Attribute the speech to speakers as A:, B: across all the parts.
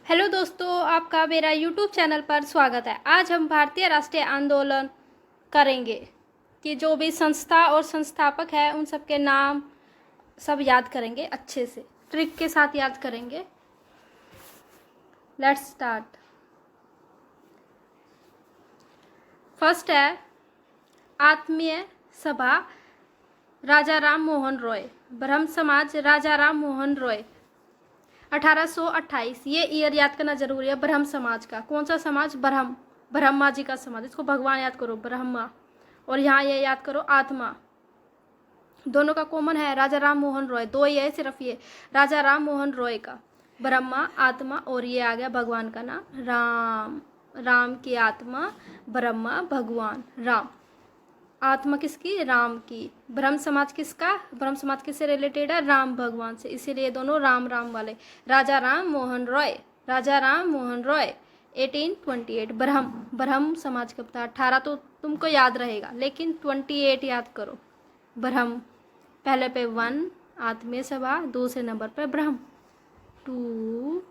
A: Hello दोस्तों, आपका मेरा यूट्यूब चैनल पर स्वागत है। आज हम भारतीय राष्ट्रीय आंदोलन करेंगे कि जो भी संस्था और संस्थापक है उन सबके नाम सब याद करेंगे, अच्छे से ट्रिक के साथ याद करेंगे। Let's start. फर्स्ट है आत्मीय सभा राजा राम मोहन रॉय, ब्रह्म समाज राजा राम मोहन रॉय 1828। ये ईयर याद करना जरूरी है। ब्रह्म समाज का कौन सा समाज? ब्रह्मा जी का समाज। इसको भगवान याद करो, ब्रह्मा। और यहाँ ये याद करो आत्मा। दोनों का कॉमन है राजा राम मोहन रॉय, दो ही है सिर्फ, ये राजा राम मोहन रॉय का ब्रह्मा आत्मा, और ये आ गया भगवान का नाम राम। राम की आत्मा, ब्रह्मा, भगवान, राम। आत्मा किसकी? राम की। ब्रह्म समाज किसका? ब्रह्म समाज किससे रिलेटेड है? राम भगवान से, इसीलिए दोनों राम राम वाले। राजा राम मोहन रॉय, राजा राम मोहन रॉय 1828। ब्रह्म समाज का पता 18 तो तुमको याद रहेगा, लेकिन 28 याद करो। ब्रह्म पहले पे 1 आत्मीय सभा, दूसरे नंबर पे ब्रह्म 2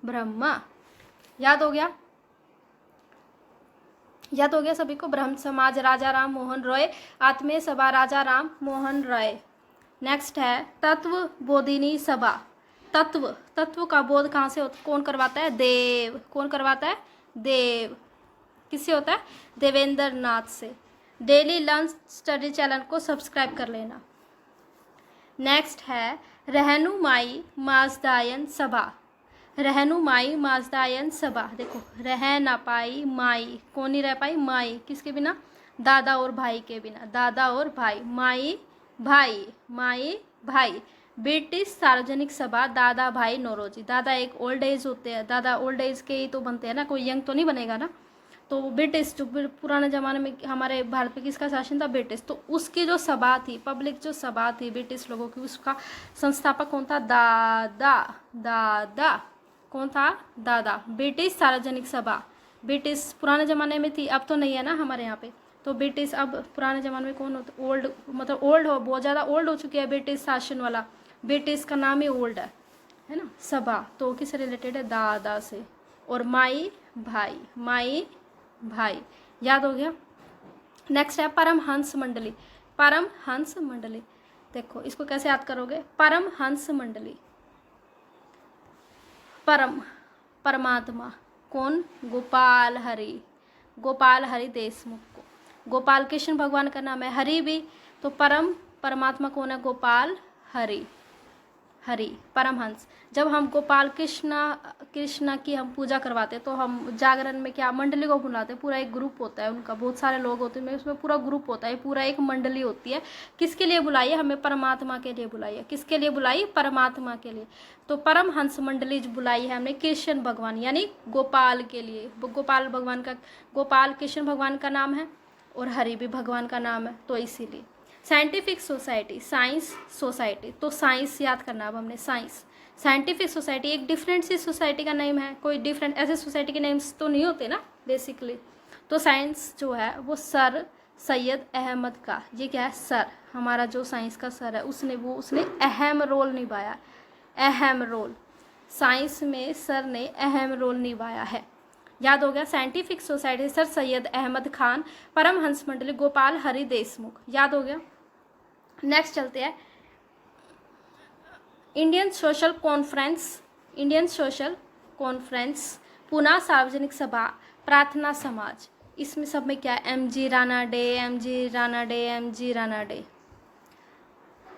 A: ब्रह्मा। याद हो गया? याद हो गया सभी को? ब्रह्म समाज राजा राम मोहन रॉय, आत्मीय सभा राजा राम मोहन रॉय। नेक्स्ट है तत्व बोधिनी सभा। तत्व का बोध कहाँ से होता? कौन करवाता है? देव। कौन करवाता है? देव। किससे होता है? देवेंद्र नाथ से। डेली लंच स्टडी चैनल को सब्सक्राइब कर लेना। नेक्स्ट है रहनुमाई माजदायन सभा। रहनुमाई माजदायन सभा। देखो, रह ना पाई माई, कौन नहीं रह पाई? माई। किसके बिना? दादा और भाई के बिना। दादा और भाई, माई भाई। ब्रिटिश सार्वजनिक सभा दादा भाई नौरोजी। दादा एक ओल्ड एज होते हैं, दादा ओल्ड एज के ही तो बनते हैं ना, कोई यंग तो नहीं बनेगा ना। तो ब्रिटिश जो पुराने ज़माने में हमारे भारत पे किसका शासन था? ब्रिटिश। तो उसकी जो सभा थी, पब्लिक जो सभा थी ब्रिटिश लोगों की, उसका संस्थापक कौन था? दादा। कौन था? दादा। ब्रिटिश सार्वजनिक सभा। ब्रिटिश पुराने ज़माने में थी, अब तो नहीं है ना हमारे यहाँ पे। तो ब्रिटिश अब पुराने ज़माने में कौन होता? ओल्ड, मतलब ओल्ड हो, बहुत ज़्यादा ओल्ड हो चुकी है ब्रिटिश शासन वाला। ब्रिटिश का नाम ही ओल्ड है ना। सभा तो किससे रिलेटेड है? दादा से। और माई भाई। याद हो गया? नेक्स्ट है परमहंस मंडली। परमहंस मंडली, देखो इसको कैसे याद करोगे? परमहंस मंडली, परमात्मा कौन? गोपाल हरि देशमुख को। गोपाल कृष्ण भगवान का नाम है, हरि भी, तो परमात्मा कौन है? गोपाल हरि परमहंस। जब हम गोपाल कृष्णा की हम पूजा करवाते हैं तो हम जागरण में क्या मंडली को बुलाते हैं? पूरा एक ग्रुप होता है उनका, बहुत सारे लोग होते हैं, उसमें पूरा ग्रुप होता है, पूरा एक मंडली होती है। किसके लिए बुलाई है? हमें परमात्मा के लिए बुलाई है। किसके लिए बुलाई? परमात्मा के लिए। तो परमहंस मंडली जो बुलाई है हमने कृष्ण भगवान यानी गोपाल के लिए। गोपाल कृष्ण भगवान का नाम है और हरि भी भगवान का नाम है, तो इसीलिए। साइंटिफिक सोसाइटी, साइंस सोसाइटी, तो साइंस याद करना अब हमने। साइंटिफिक सोसाइटी एक डिफरेंट सी सोसाइटी का नेम है, कोई डिफरेंट ऐसे सोसाइटी के नेम्स तो नहीं होते ना बेसिकली। तो साइंस जो है वो सर सैयद अहमद का, ये क्या है? सर, हमारा जो साइंस का सर है उसने अहम रोल निभाया। अहम रोल साइंस में सर ने अहम रोल निभाया है। याद हो गया? Scientific society Sir Syed Ahmed Khan, Paramhans Mandali Gopal Hari Deshmukh. याद हो गया? नेक्स्ट चलते हैं इंडियन सोशल कॉन्फ्रेंस, पुणे सार्वजनिक सभा, प्रार्थना समाज। इसमें सब में क्या है? M G Ranade.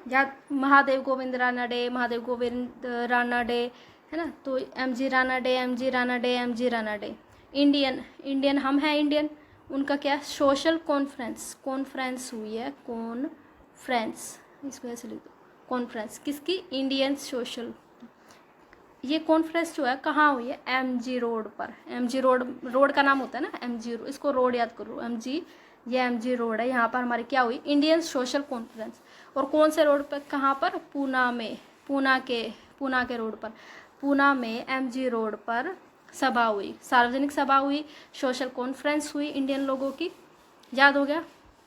A: याद? महादेव गोविंद राणा डे है ना। तो M G Ranade. Indian हम हैं इंडियन, उनका क्या? सोशल कॉन्फ्रेंस हुई है, कॉन्फ्रेंस, इसको ऐसे लिख दो, कॉन्फ्रेंस किसकी? Indian social. ये कॉन्फ्रेंस जो है कहाँ हुई है? एम जी रोड पर। एम जी रोड का नाम होता है ना एम जी, इसको रोड याद करो, एम जी, ये एम जी रोड है। यहाँ पर हमारी क्या हुई? Indian social conference. और कौन से रोड पर? कहाँ पर? पूना के रोड पर, पूना में एम जी रोड पर सभा हुई, सार्वजनिक सभा हुई, सोशल कॉन्फ्रेंस हुई इंडियन लोगों की। याद हो गया?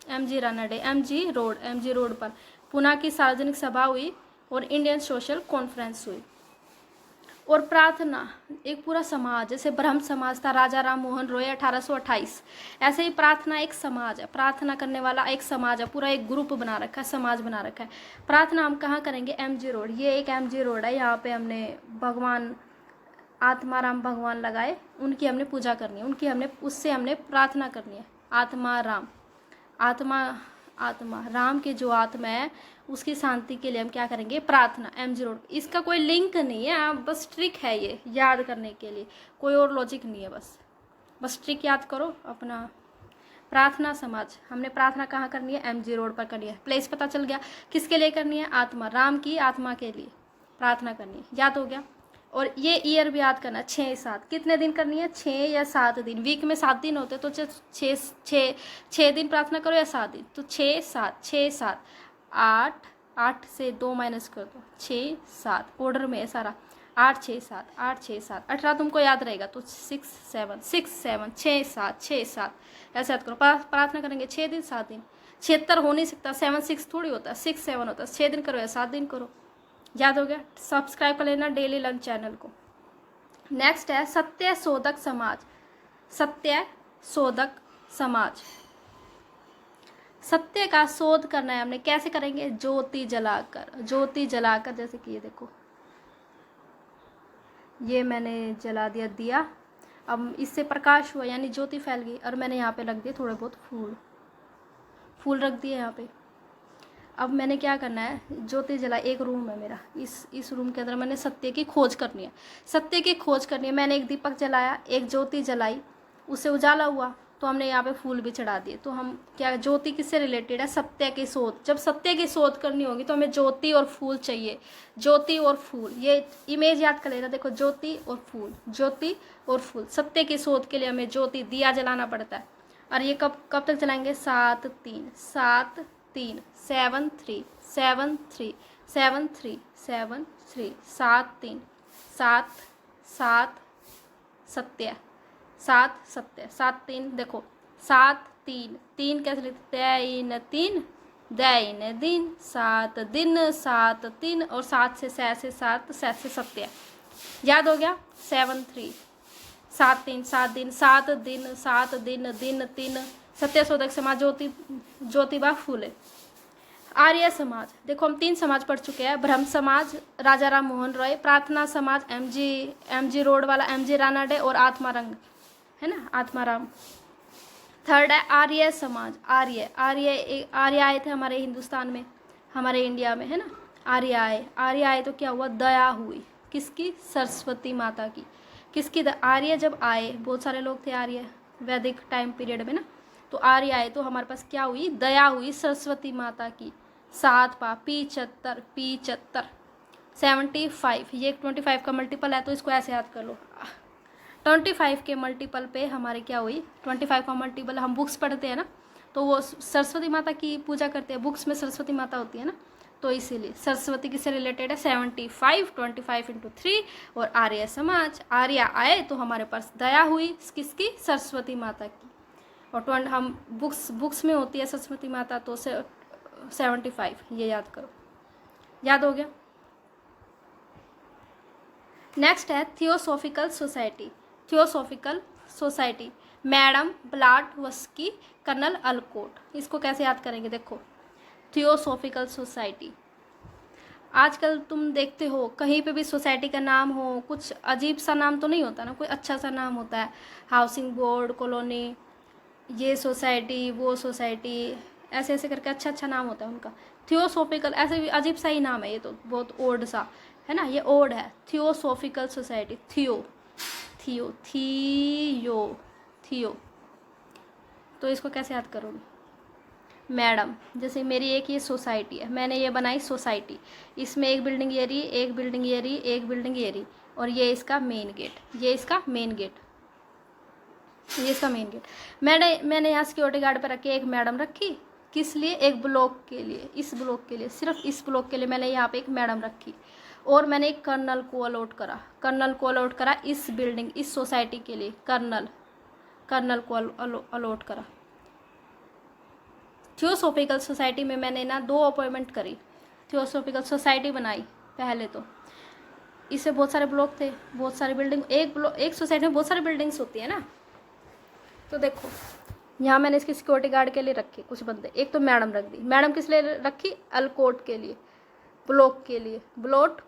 A: M G Ranade, M G road पर पूना की सार्वजनिक सभा हुई और इंडियन सोशल कॉन्फ्रेंस हुई। और प्रार्थना एक पूरा समाज, जैसे ब्रह्म समाज था राजा राम मोहन रॉय 1828, ऐसे ही प्रार्थना एक समाज है, प्रार्थना करने वाला एक समाज है, पूरा एक ग्रुप बना रखा है, समाज बना रखा है। प्रार्थना हम कहाँ करेंगे? MG रोड, ये एक MG रोड है, यहाँ पे हमने भगवान आत्माराम भगवान लगाए, उनकी हमने पूजा करनी है, उनकी हमने उससे हमने प्रार्थना करनी है। आत्मा राम की जो आत्मा है उसकी शांति के लिए हम क्या करेंगे? प्रार्थना। MG रोड, इसका कोई लिंक नहीं है, आप बस ट्रिक है ये याद करने के लिए, कोई और लॉजिक नहीं है, बस ट्रिक याद करो अपना। प्रार्थना समाज, हमने प्रार्थना कहाँ करनी है? MG रोड पर करनी है। प्लेस पता चल गया, किसके लिए करनी है? आत्मा, राम की आत्मा के लिए प्रार्थना करनी है, याद हो गया। और ये ईयर भी याद करना, 6-7 कितने दिन करनी है? 6 या 7 दिन, वीक में 7 दिन होते, तो 6 दिन प्रार्थना करो या 7 दिन, तो 6-7 8 से 2 माइनस कर दो, 6-7 ऑर्डर में है सारा, 8-6-7 8-6-7 18 तुमको याद रहेगा, तो 6-7 6-7 6-7 ऐसे याद करो। प्रार्थना करेंगे 6 दिन 7 दिन, 76 हो नहीं सकता, 7-6 थोड़ी होता है, 6-7 होता है, 6 दिन करो या 7 दिन करो, याद हो गया। सब्सक्राइब कर लेना डेली लर्न चैनल को। नेक्स्ट है सत्य शोधक समाज। सत्य शोधक समाज, सत्य का शोध करना है हमने, कैसे करेंगे? ज्योति जलाकर, जैसे कि ये देखो, ये मैंने जला दिया, अब इससे प्रकाश हुआ यानी ज्योति फैल गई, और मैंने यहाँ पे रख दिए थोड़े बहुत फूल रख दिए यहाँ पे। अब मैंने क्या करना है? ज्योति जला, एक रूम है मेरा, इस रूम के अंदर मैंने सत्य की खोज करनी है। मैंने एक दीपक जलाया, एक ज्योति जलाई, उससे उजाला हुआ, तो हमने यहाँ पे फूल भी चढ़ा दिए। तो हम क्या, ज्योति किससे रिलेटेड है? सत्य की शोध। जब सत्य की शोध करनी होगी तो हमें ज्योति और फूल चाहिए, ज्योति और फूल, ये इमेज याद कर लेना। देखो, ज्योति और फूल, सत्य की शोध के लिए हमें ज्योति, दिया जलाना पड़ता है। और ये कब तक जलाएंगे? 7-3 7-3 7-3 7-3 7-3 7-3 7-3 7 सत्य 7-3 देखो, 7-3 कैसे लिखते? दैन दिन 7 दिन 7-3 और 7 से 7 से सत्य, याद हो गया। 7-3 7-3 7 दिन 7 दिन 7 दिन 3 सत्य शोधक समाज, ज्योतिबा फूले। आर्य समाज, देखो हम 3 समाज पढ़ चुके हैं। ब्रह्म समाज राजा राम मोहन रॉय, प्रार्थना समाज MG रोड वाला MG रानाडे, और आत्मारंग है ना, आत्माराम। थर्ड है आर्य समाज। आर्य आए थे हमारे हिंदुस्तान में, हमारे इंडिया में, है ना। आर्य आए तो क्या हुआ? दया हुई, किसकी? सरस्वती माता की। किसकी? आर्य जब आए, बहुत सारे लोग थे आर्य वैदिक टाइम पीरियड में ना, तो आर्य आए तो हमारे पास क्या हुई? दया हुई सरस्वती माता की। 7 पा 75 75, ये 25 का मल्टीपल है, तो इसको ऐसे याद कर लो। 25 के मल्टीपल पे हमारे क्या हुई? 25 का मल्टीपल, हम बुक्स पढ़ते हैं ना, तो वो सरस्वती माता की पूजा करते हैं, बुक्स में सरस्वती माता होती है ना, तो इसीलिए सरस्वती किससे रिलेटेड है? 75 25 × 3। और आर्य समाज, आर्य आए तो हमारे पास दया हुई, किसकी? सरस्वती माता की। और हम बुक्स में होती है सरस्वती माता, तो 75, ये याद करो, याद हो गया। नेक्स्ट है theosophical society. Madam Blavatsky, colonel Olcott. इसको कैसे याद करेंगे? देखो, थियोसॉफिकल सोसाइटी, आजकल तुम देखते हो कहीं पे भी सोसाइटी का नाम हो, कुछ अजीब सा नाम तो नहीं होता ना, कोई अच्छा सा नाम होता है, हाउसिंग बोर्ड, कॉलोनी, ये सोसाइटी, वो सोसाइटी, ऐसे ऐसे करके अच्छा नाम होता है उनका। थियोसॉफिकल ऐसे भी अजीब सा ही नाम है, ये तो बहुत ओल्ड सा है ना, ये ओल्ड है। थियोसॉफिकल सोसाइटी, थियो, तो इसको कैसे याद करोगे? मैडम, जैसे मेरी एक ये सोसाइटी है, मैंने ये बनाई सोसाइटी, इसमें एक बिल्डिंग ये रही, एक बिल्डिंग ये रही, एक बिल्डिंग ये रही, और ये इसका मेन गेट, ये इसका मेन गेट। मैंने यहाँ सिक्योरिटी गार्ड पर रखी, एक मैडम रखी, किस लिए? एक ब्लॉक के लिए, इस ब्लॉक के लिए, सिर्फ इस ब्लॉक के लिए मैंने यहाँ पे एक मैडम रखी। और मैंने एक कर्नल को अलॉट करा इस बिल्डिंग, इस सोसाइटी के लिए, कर्नल को अलॉट करा। थियोसॉफिकल सोसाइटी में मैंने ना 2 अपॉइंटमेंट करी, थियोसॉफिकल सोसाइटी बनाई पहले तो। इससे बहुत सारे ब्लॉक थे, बहुत सारी बिल्डिंग, एक सोसाइटी में बहुत सारी बिल्डिंग्स होती है ना। तो देखो यहाँ मैंने इसकी सिक्योरिटी गार्ड के लिए रखी कुछ बंदे। एक तो मैडम रख दी। मैडम किस लिए रखी? अल्कोट के लिए, ब्लॉक के लिए। ब्लॉट,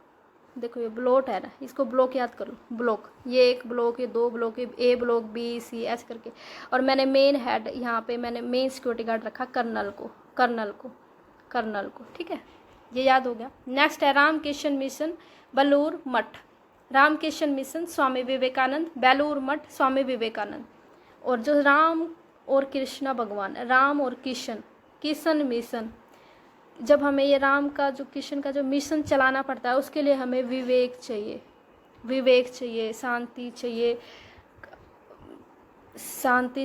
A: देखो ये ब्लॉट है ना, इसको ब्लॉक याद करो। ब्लॉक, ये एक ब्लॉक, ये दो ब्लॉक, ये ए ब्लॉक, बी, सी, ऐसे करके। और मैंने मेन हेड यहाँ पे मैंने मेन सिक्योरिटी गार्ड रखा कर्नल को। ठीक है, ये याद हो गया। नेक्स्ट है रामकृष्ण मिशन बेलूर मठ। रामकृष्ण मिशन स्वामी विवेकानंद, बेलूर मठ स्वामी विवेकानंद। और जो राम और कृष्णा भगवान, राम और किशन मिशन, जब हमें ये राम का जो कृष्ण का जो मिशन चलाना पड़ता है उसके लिए हमें विवेक चाहिए, शांति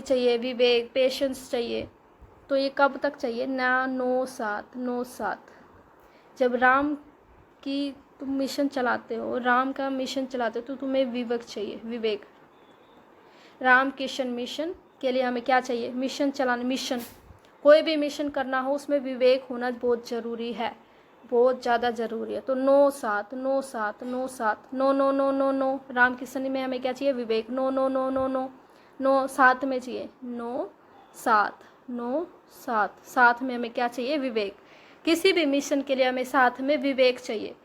A: चाहिए, विवेक, पेशेंस चाहिए। तो ये कब तक चाहिए ना? 9/7। जब राम की तुम मिशन चलाते हो, राम का मिशन चलाते हो, तो तुम्हें विवेक चाहिए, विवेक। राम कृष्ण मिशन के लिए हमें क्या चाहिए? मिशन चलाना। मिशन, कोई भी मिशन करना हो उसमें विवेक होना बहुत ज़रूरी है, बहुत ज़्यादा ज़रूरी है। तो 9/7 9 राम कृष्ण में हमें क्या चाहिए? विवेक। 9 में चाहिए 9/7 साथ में हमें क्या चाहिए? विवेक। किसी भी मिशन के लिए हमें साथ में विवेक चाहिए।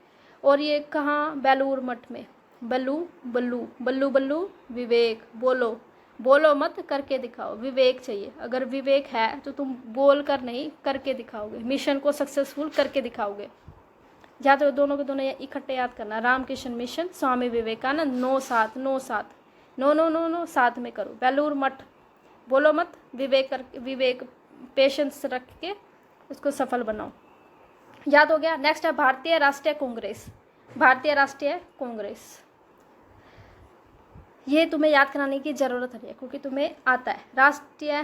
A: और ये कहाँ? बेलूर मठ में। बल्लू विवेक। बोलो मत, करके दिखाओ। विवेक चाहिए। अगर विवेक है तो तुम बोल कर नहीं, करके दिखाओगे, मिशन को सक्सेसफुल करके दिखाओगे। या तो दोनों के दोनों इकट्ठे याद करना। रामकृष्ण मिशन स्वामी विवेकानंद 9/7 9 साथ में करो। बेलूर मठ बोलो मत, विवेक पेशेंस रख के उसको सफल बनाओ। याद हो गया। नेक्स्ट है भारतीय राष्ट्रीय कांग्रेस। ये तुम्हें याद कराने की ज़रूरत नहीं है क्योंकि तुम्हें आता है। भारतीय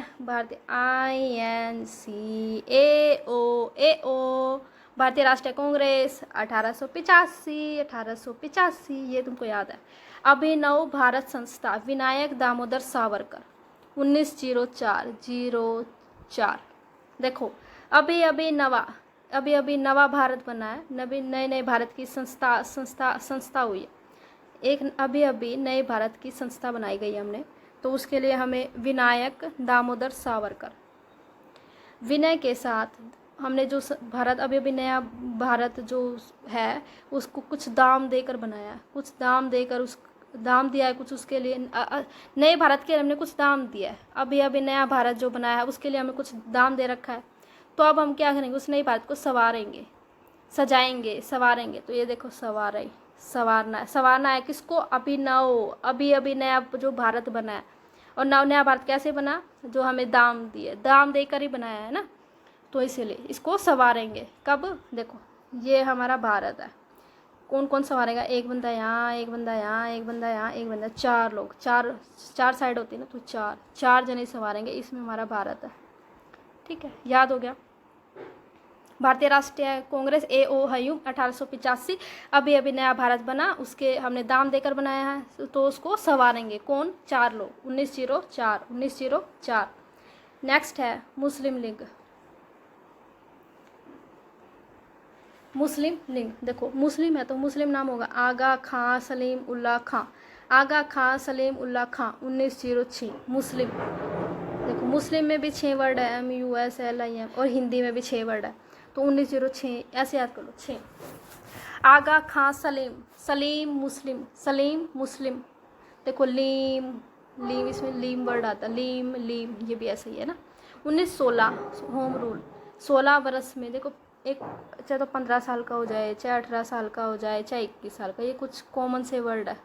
A: भारतीय राष्ट्रीय कांग्रेस 1885 ये तुमको याद है। अभिनव भारत संस्था विनायक दामोदर सावरकर 1904। देखो अभी नवा भारत बना है, नए भारत की संस्था हुई है। एक अभी नए भारत की संस्था बनाई गई हमने, तो उसके लिए हमें विनायक दामोदर सावरकर, विनय के साथ हमने जो भारत अभी नया भारत जो है उसको कुछ दाम देकर बनाया, कुछ दाम देकर उस दाम दिया है कुछ उसके लिए। नए भारत के लिए हमने कुछ दाम दिया है। अभी नया भारत जो बनाया है उसके लिए हमें कुछ दाम दे रखा है। तो अब हम क्या करेंगे? उस नए भारत को सवारेंगे। तो ये देखो सवारना है किसको? अभी नया जो भारत बना है। और नया भारत कैसे बना? जो हमें दाम देकर ही बनाया है ना, तो इसीलिए इसको सवारेंगे। कब? देखो ये हमारा भारत है, कौन कौन सवारेगा? एक बंदा यहाँ, एक बंदा यहाँ, एक बंदा यहाँ, एक बंदा, 4 लोग, चार साइड होती है ना, तो चार जने सवारेंगे। इसमें हमारा भारत है। ठीक है, याद हो गया। भारतीय राष्ट्रीय कांग्रेस हयूम 1885। अभी नया भारत बना, उसके हमने दाम देकर बनाया है, तो उसको सवारेंगे। कौन? 4 लोग। 1904। नेक्स्ट है मुस्लिम लीग। देखो मुस्लिम है तो मुस्लिम नाम होगा आगा खां सलीम उल्लाह खां। 1906 मुस्लिम। देखो मुस्लिम में भी 6 वर्ड है, MUSLIM, और हिंदी में भी 6 वर्ड है। तो 1906 ऐसे याद कर लो। 6 आगा खां सलीम मुस्लिम। देखो लीम इसमें लीम वर्ड आता है, लीम ये भी ऐसा ही है ना। 1916 होम रूल। 16 वर्ष में देखो, एक चाहे तो 15 साल का हो जाए, चाहे 18 साल का हो जाए, चाहे 21 साल का, ये कुछ कॉमन से वर्ड है,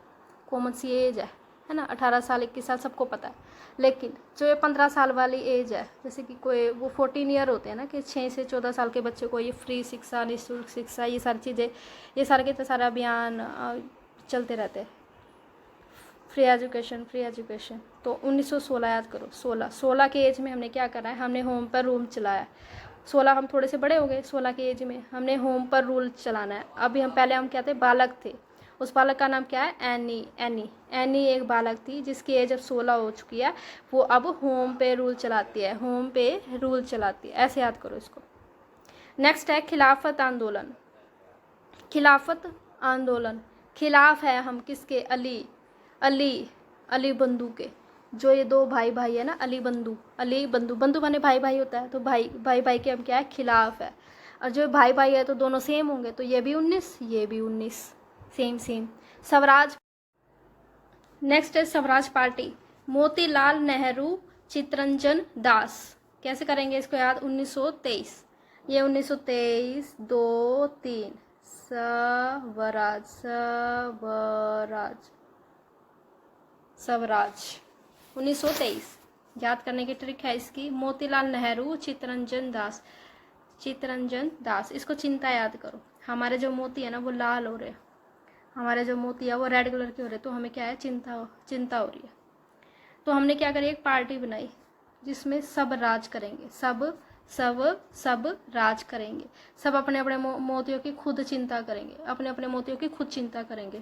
A: कॉमन सी एज है ना। 18 साल 21 साल सबको पता है। लेकिन जो ये 15 साल वाली एज है, जैसे कि कोई वो 14 ईयर होते हैं ना, कि 6 से 14 साल के बच्चे को ये फ्री शिक्षा, निःशुल्क शिक्षा, ये सारी चीज़ें, ये सारे के सारे अभियान चलते रहते हैं। Free education. तो 1916 याद करो। 16 के एज में हमने क्या करा है? हमने होम पर रूल चलाया। 16 हम थोड़े से बड़े हो गए, 16 के एज में हमने होम पर रूल चलाना है। अभी हम पहले हम क्या थे? बालक थे। उस बालक का नाम क्या है? एनी एक बालक थी जिसकी एज अब 16 हो चुकी है। वो अब होम पे रूल चलाती है, ऐसे याद करो इसको। नेक्स्ट है खिलाफत आंदोलन। खिलाफत आंदोलन, खिलाफ है हम किसके, अली अली अली बंधु के। जो ये दो भाई भाई है ना, अली बंधु, अली बंधु, बंधु माने भाई भाई होता है, तो भाई भाई भाई के हम क्या है, खिलाफ है। और जो भाई भाई है तो दोनों सेम होंगे, तो ये भी 19, ये भी 19, सेम सेम। स्वराज, नेक्स्ट है स्वराज पार्टी, मोतीलाल नेहरू, चित्तरंजन दास। कैसे करेंगे इसको याद, 1923, ये 1923, 2 3, स्वराज स्वराज स्वराज 1923। याद करने की ट्रिक है इसकी, मोतीलाल नेहरू, चित्तरंजन दास, चित्तरंजन दास। इसको चिंता याद करो। हमारे जो मोती है ना वो लाल हो रहे हैं, हमारे जो मोती है वो रेड कलर के हो रहे हैं, तो हमें क्या है, चिंता हो रही है। तो हमने क्या करी, एक पार्टी बनाई जिसमें सब राज करेंगे, सब राज करेंगे, सब अपने अपने मोतियों की खुद चिंता करेंगे, अपने अपने मोतियों की खुद चिंता करेंगे।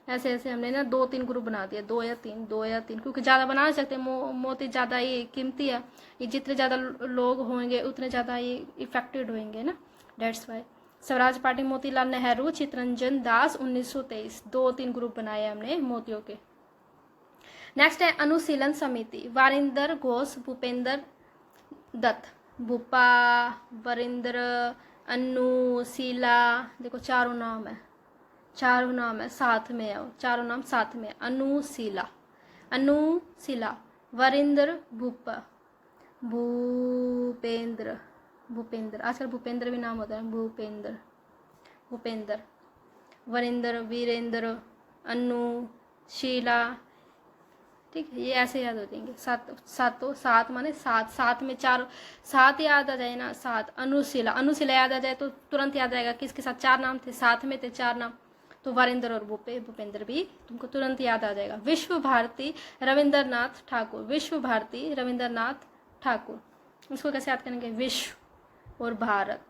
A: ऐसे ऐसे हमने ना 2-3 ग्रुप बना दिया, 2 या 3, क्योंकि ज़्यादा बना नहीं सकते, मोती ज़्यादा ये कीमती है, ये जितने ज़्यादा लोग होंगे उतने ज़्यादा ये इफेक्टेड होंगे ना, that's why. Swaraj party, Motilal Nehru, Chittaranjan Das, 1923, 2-3 group बनाए हमने मोतियों के। नेक्स्ट है अनुशीलन समिति, वारिंदर घोष, भूपेंद्र दत्त, भूपा, वरिंदर, अनु, शीला, देखो चारों नाम है, चारों नाम है साथ में है, चारों नाम साथ में, अनुशीला, अनुशीला, वरिंदर, भूपा, भूपेंद्र, भूपेंद्र, आजकल भूपेंद्र भी नाम होता है, भूपेंद्र, भूपेंद्र, वरिंदर, वीरेंद्र, अनु, शीला, ठीक है, ये ऐसे याद हो जाएंगे। सात माने सात में 4, 7 याद आ जाए ना, 7, अनुशीला, अनुशीला याद आ जाए तो तुरंत याद आएगा किसके साथ 4 नाम थे, साथ में थे 4 नाम, तो वारिंदर और भूपेंद्र भी तुमको तुरंत याद आ जाएगा। विश्व भारती रविंद्रनाथ ठाकुर, विश्व भारती रविंद्रनाथ ठाकुर, इसको कैसे याद करेंगे, विश्व और भारत,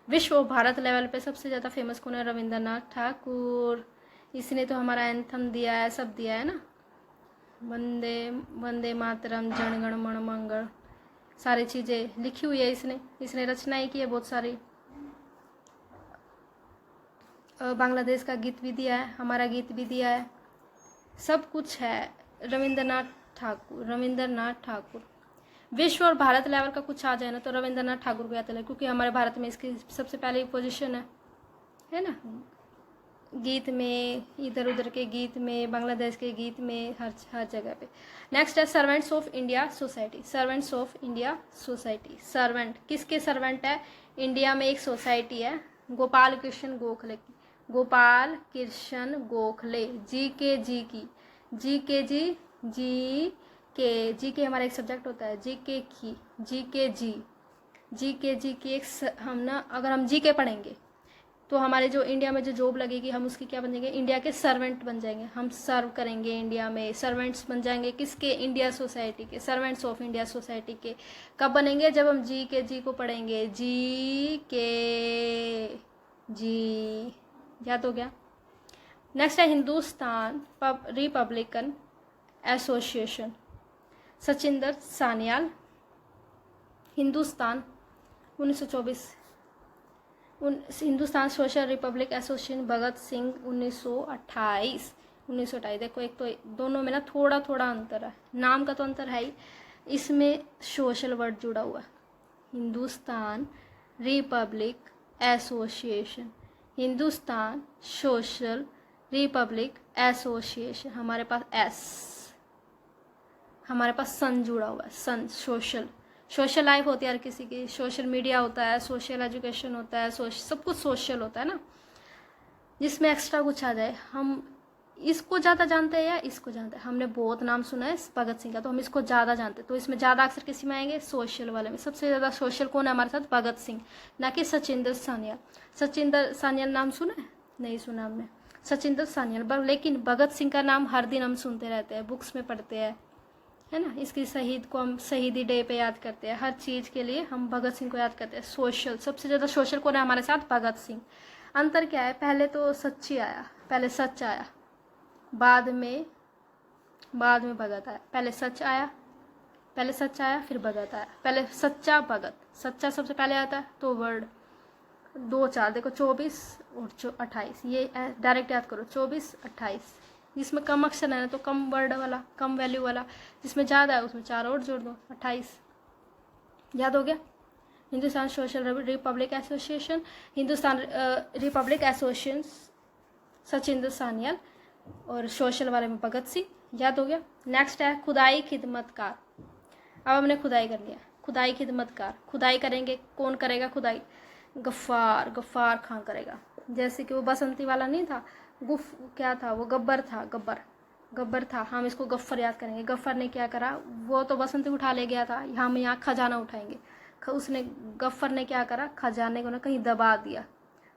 A: विश्व और भारत लेवल पे सबसे ज़्यादा फेमस कौन है, रविंद्रनाथ ठाकुर। इसने तो हमारा एंथम दिया है, सब दिया है ना, वंदे वंदे मातरम, जनगण मन मंगल, सारी चीज़ें लिखी हुई है इसने रचनाएं की है बहुत सारी। बांग्लादेश का गीत भी दिया है, हमारा गीत भी दिया है, सब कुछ है। रविंद्रनाथ ठाकुर। विश्व और भारत लेवल का कुछ आ जाए ना तो रविंद्रनाथ ठाकुर को याद है, क्योंकि हमारे भारत में इसकी सबसे पहले पोजीशन है ना, गीत में, इधर उधर के गीत में, बांग्लादेश के गीत में, हर जगह पे। नेक्स्ट है servants of India society, servants of India society. Servant किसके सर्वेंट है, इंडिया में एक सोसाइटी है गोपाल कृष्ण गोखले की, गोपाल कृष्ण गोखले, जी के हमारा एक सब्जेक्ट होता है, जी के एक हम ना, अगर हम जी के पढ़ेंगे तो हमारे जो इंडिया में जो जॉब लगेगी हम उसकी क्या बन जाएंगे, इंडिया के सर्वेंट बन जाएंगे, हम सर्व करेंगे इंडिया में, सर्वेंट्स बन जाएंगे किसके, इंडिया सोसाइटी के, सर्वेंट्स ऑफ इंडिया सोसाइटी के। कब बनेंगे, जब हम जी को पढ़ेंगे, जी याद हो गया। नेक्स्ट है Hindustan republican association, Sachindra Sanyal, Hindustan 1924, Hindustan social republic association Bhagat Singh 1928। देखो एक तो दोनों में ना थोड़ा थोड़ा अंतर है, नाम का तो अंतर है ही, इसमें सोशल वर्ड जुड़ा हुआ है। Hindustan Republic association, Hindustan social republic association, हमारे पास एस, हमारे पास सन जुड़ा हुआ है, सन, सोशल लाइफ होती है हर किसी की, सोशल मीडिया होता है, सोशल एजुकेशन होता है, सब कुछ सोशल होता है ना, जिसमें एक्स्ट्रा कुछ आ जाए। हम इसको ज़्यादा जानते हैं या इसको जानते हैं, हमने बहुत नाम सुना है भगत सिंह का, तो हम इसको ज़्यादा जानते हैं, तो इसमें ज़्यादा अक्सर किसी में आएंगे, सोशल वाले में। सबसे ज़्यादा सोशल कौन है हमारे साथ, भगत सिंह, ना कि सचिंदर सान्याल। सचिंदर सान्याल नाम सुना है, नहीं सुना हमने, सचिंदर सान्याल, लेकिन भगत सिंह का नाम हर दिन हम सुनते रहते हैं, बुक्स में पढ़ते हैं, है ना। इसकी शहीद को हम शहीदी डे पे याद करते हैं, हर चीज़ के लिए हम भगत सिंह को याद करते हैं। सोशल, सबसे ज़्यादा सोशल कौन है हमारे साथ, भगत सिंह। अंतर क्या है, पहले तो सच्ची आया, पहले सच आया, बाद में भगत आया, पहले सच आया फिर भगत आया, पहले सच्चा भगत, सच्चा सबसे पहले आता है तो वर्ड, 2 4 देखो 24 और 28, ये डायरेक्ट याद करो 24 28। जिसमें कम अक्षर है ना तो कम वर्ड वाला, कम वैल्यू वाला, जिसमें ज़्यादा है उसमें 4 और जोड़ दो, 28। याद हो गया। Hindustan social republic association, Hindustan Republic association Sachindra Sanyal, और सोशल वाले में भगत सिंह। याद हो गया। नेक्स्ट है खुदाई खिदमतकार। अब हमने खुदाई कर लिया, खुदाई खिदमतकार। खुदाई करेंगे, कौन करेगा खुदाई? गफ्फार, गफ्फार खां करेगा। जैसे कि वो बसंती वाला नहीं था, क्या था वो, गब्बर था, गब्बर था, हम इसको गफ्फर याद करेंगे। गफ्फर ने क्या करा, वो तो बसंती उठा ले गया था, हम यहाँ खजाना उठाएंगे। उसने, गफ्फर ने क्या करा, खजाने को ना कहीं दबा दिया,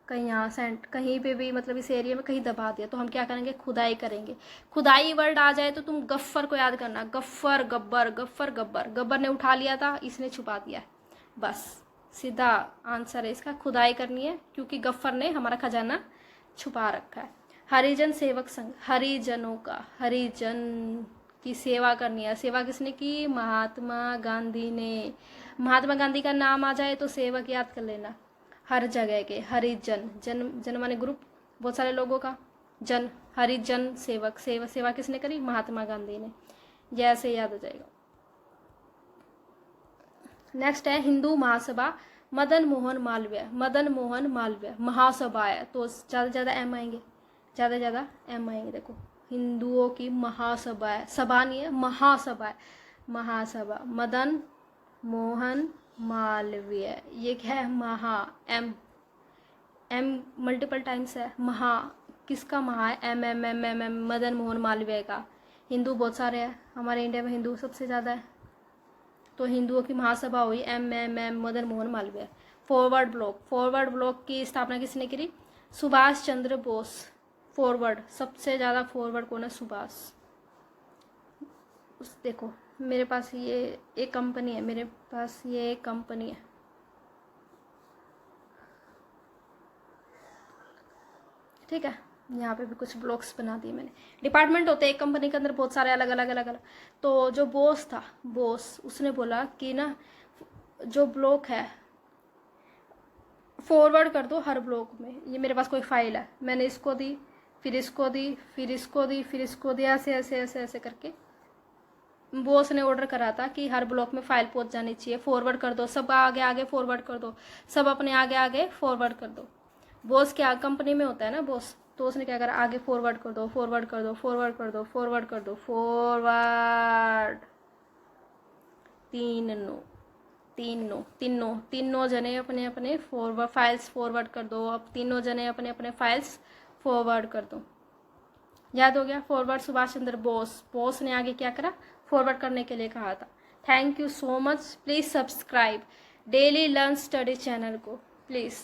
A: कहीं यहाँ सेंट, कहीं पे भी, मतलब इस एरिया में कहीं दबा दिया। तो हम क्या करेंगे, खुदाई करेंगे। खुदाई वर्ड आ जाए तो तुम गफ्फर को याद करना, गफ्फर गब्बर, गफ्फर गब्बर। गब्बर ने उठा लिया था, इसने छुपा दिया है, बस सीधा आंसर है इसका। खुदाई करनी है क्योंकि गफ्फर ने हमारा खजाना छुपा रखा है। हरिजन सेवक संघ, हरिजनों का, हरिजन की सेवा करनी है। सेवा किसने की? महात्मा गांधी ने। महात्मा गांधी का नाम आ जाए तो सेवक याद कर लेना, हर जगह के। हरिजन, जन माने ग्रुप, बहुत सारे लोगों का, जन, हरिजन सेवक। सेवा किसने करी? महात्मा गांधी ने। यह ऐसे याद हो जाएगा। नेक्स्ट है हिंदू महासभा, मदन मोहन मालवीय। मदन मोहन मालवीय महासभा है तो ज़्यादा ज़्यादा एम आएंगे, ज़्यादा ज़्यादा एम आएंगे। देखो हिंदुओं की महासभा है, सभा नहीं है, महासभा है, महासभा। मदन मोहन मालवीय, ये क्या है? महा, एम, एम मल्टीपल टाइम्स है। महा किसका महा है? M M M M M, Madan Mohan Malviya का। हिंदू बहुत सारे हैं, हमारे इंडिया में हिंदू सबसे ज़्यादा है, तो हिंदुओं की महासभा हुई, M M M, Madan Mohan Malviya. Forward Bloc, Forward Bloc की स्थापना किसने करी? सुभाष चंद्र बोस। फॉरवर्ड, सबसे ज़्यादा फॉरवर्ड कौन है? सुभाष। देखो मेरे पास ये एक कंपनी है, मेरे पास ये एक कंपनी है, ठीक है। यहाँ पे भी कुछ ब्लॉक्स बना दिए मैंने। डिपार्टमेंट होते हैं एक कंपनी के अंदर, बहुत सारे अलग अलग अलग अलग। तो जो बॉस था, बॉस, उसने बोला कि ना जो ब्लॉक है फॉरवर्ड कर दो हर ब्लॉक में। ये मेरे पास कोई फाइल है, मैंने इसको दी, फिर इसको दी, फिर इसको दी, फिर इसको दिया, ऐसे ऐसे ऐसे ऐसे करके बॉस ने ऑर्डर करा था कि हर ब्लॉक में फाइल पहुंच जानी चाहिए। फॉरवर्ड कर दो, सब आगे आगे फॉरवर्ड कर दो, सब अपने आगे आगे फॉरवर्ड कर दो। बॉस क्या कंपनी में होता है ना बॉस, तो उसने क्या करा, आगे फॉरवर्ड कर दो, फॉरवर्ड कर दो, फॉरवर्ड कर दो, फॉरवर्ड कर दो, फॉरवर्ड। तीनों जने अपने अपने फॉरवर्ड फाइल्स फॉरवर्ड कर दो। अब तीनों जने अपने अपने फाइल्स फॉरवर्ड कर दो। याद हो गया। फॉरवर्ड सुभाष चंद्र बोस, बोस ने आगे क्या करा, फॉरवर्ड करने के लिए कहा था। Thank you so much. Please subscribe daily learn study channel को, प्लीज़।